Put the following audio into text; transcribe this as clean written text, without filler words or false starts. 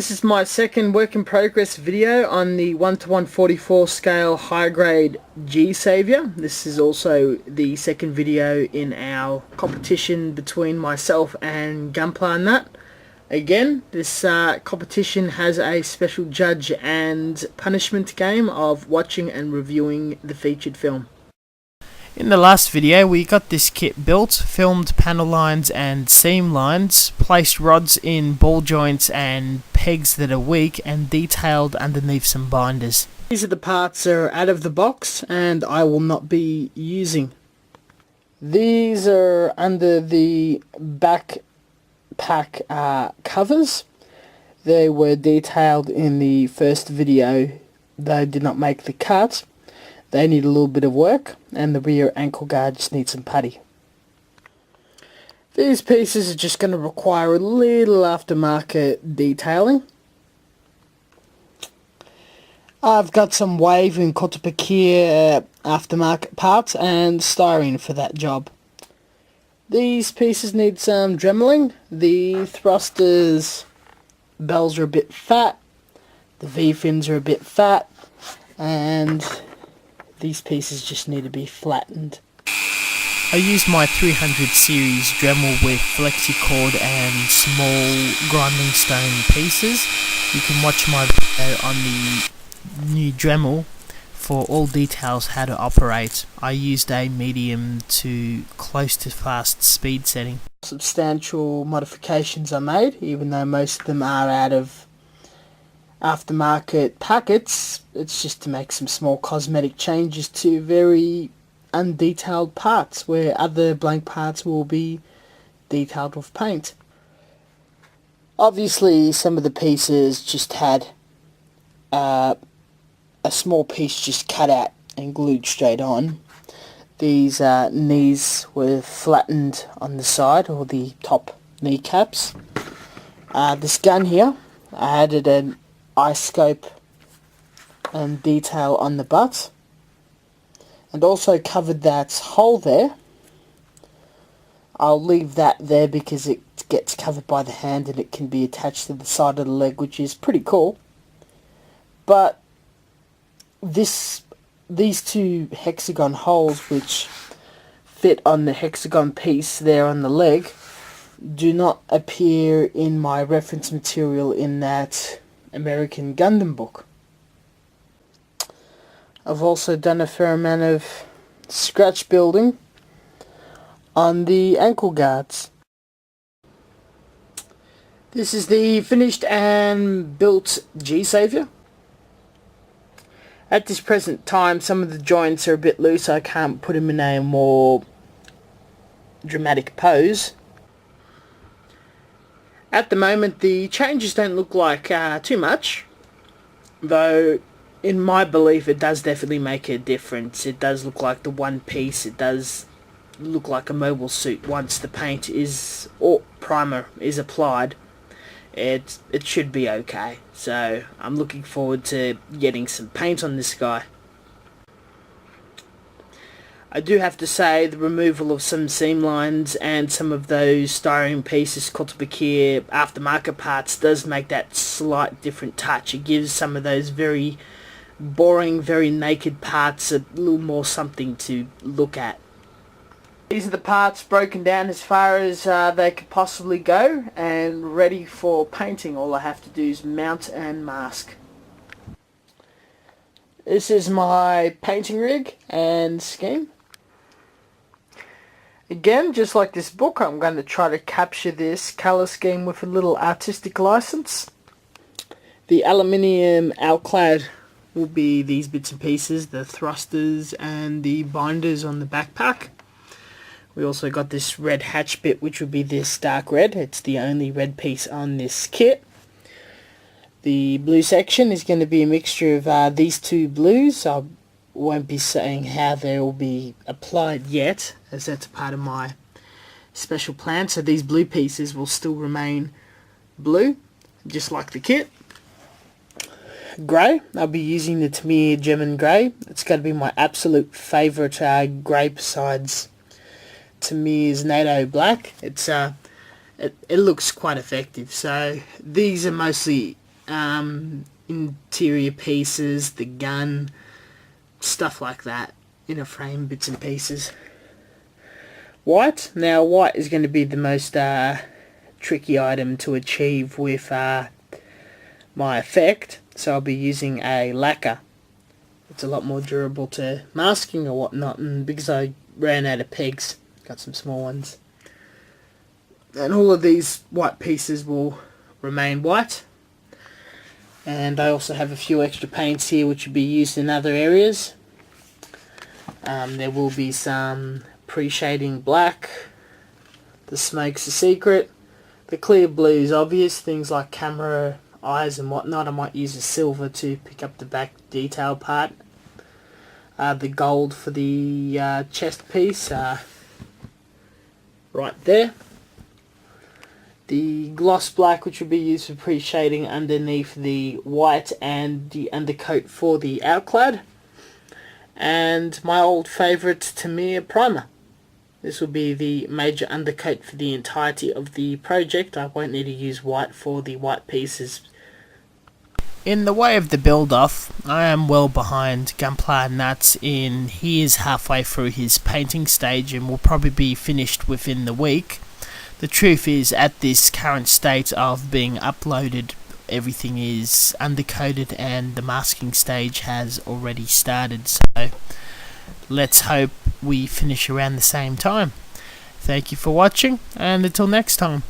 This is my second work in progress video on the 1:144 scale high grade G Saviour. This is also the second video in our competition between myself and Gunplanut. Again, this competition has a special judge and punishment game of watching and reviewing the featured film. In the last video we got this kit built, filmed panel lines and seam lines, placed rods in ball joints and pegs that are weak, and detailed underneath some binders. These are the parts that are out of the box and I will not be using. These are under the backpack covers. They were detailed in the first video. They did not make the cut. They need a little bit of work, and the rear ankle guards need some putty. These pieces are just going to require a little aftermarket detailing. I've got some wave and Kotopakia aftermarket parts and styrene for that job. These pieces need some dremeling. The thrusters bells are a bit fat, the V-fins are a bit fat, and these pieces just need to be flattened. I used my 300 series Dremel with flexi-cord and small grinding stone pieces. You can watch my video on the new Dremel for all details how to operate. I used a medium to close to fast speed setting. Substantial modifications are made, even though most of them are out of aftermarket packets. It's just to make some small cosmetic changes to very undetailed parts, where other blank parts will be detailed with paint. Obviously some of the pieces just had a small piece just cut out and glued straight on. These knees were flattened on the side, or the top kneecaps. This gun here, I added an eye scope and detail on the butt, and also covered that hole there. I'll leave that there because it gets covered by the hand and it can be attached to the side of the leg, which is pretty cool. But these two hexagon holes which fit on the hexagon piece there on the leg do not appear in my reference material in that American Gundam book. I've also done a fair amount of scratch building on the ankle guards. This is the finished and built G Saviour. At this present time some of the joints are a bit loose, I can't put them in a more dramatic pose. At the moment the changes don't look like too much, though in my belief it does definitely make a difference. It does look like the one piece, it does look like a mobile suit once the paint is, or primer is applied. It should be okay, so I'm looking forward to getting some paint on this guy. I do have to say the removal of some seam lines and some of those styrene pieces, Kotopakia aftermarket parts, does make that slight different touch. It gives some of those very boring, very naked parts a little more something to look at. These are the parts broken down as far as they could possibly go and ready for painting. All I have to do is mount and mask. This is my painting rig and scheme. Again, just like this book, I'm going to try to capture this colour scheme with a little artistic license. The aluminium outclad will be these bits and pieces, the thrusters and the binders on the backpack. We also got this red hatch bit, which would be this dark red. It's the only red piece on this kit. The blue section is going to be a mixture of these two blues. I won't be saying how they will be applied yet, as that's a part of my special plan. So these blue pieces will still remain blue, just like the kit. Grey, I'll be using the Tamiya German grey. It's going to be my absolute favourite grey besides Tamiya's NATO black. It looks quite effective. So these are mostly interior pieces, the gun, stuff like that, in a frame, bits and pieces. White. Now white is going to be the most tricky item to achieve with my effect, so I'll be using a lacquer. It's a lot more durable to masking or whatnot, and because I ran out of pegs, got some small ones. And all of these white pieces will remain white. And I also have a few extra paints here which will be used in other areas. There will be some pre-shading black. The smoke's a secret. The clear blue is obvious. Things like camera eyes and whatnot, I might use a silver to pick up the back detail part. The gold for the chest piece, right there. The gloss black, which will be used for pre-shading underneath the white and the undercoat for the outclad. And my old favourite Tamiya primer. This will be the major undercoat for the entirety of the project. I won't need to use white for the white pieces. In the way of the build-off, I am well behind Gunplanut in he is halfway through his painting stage and will probably be finished within the week. The truth is, at this current state of being uploaded, everything is undercoated and the masking stage has already started, so let's hope we finish around the same time. Thank you for watching, and until next time.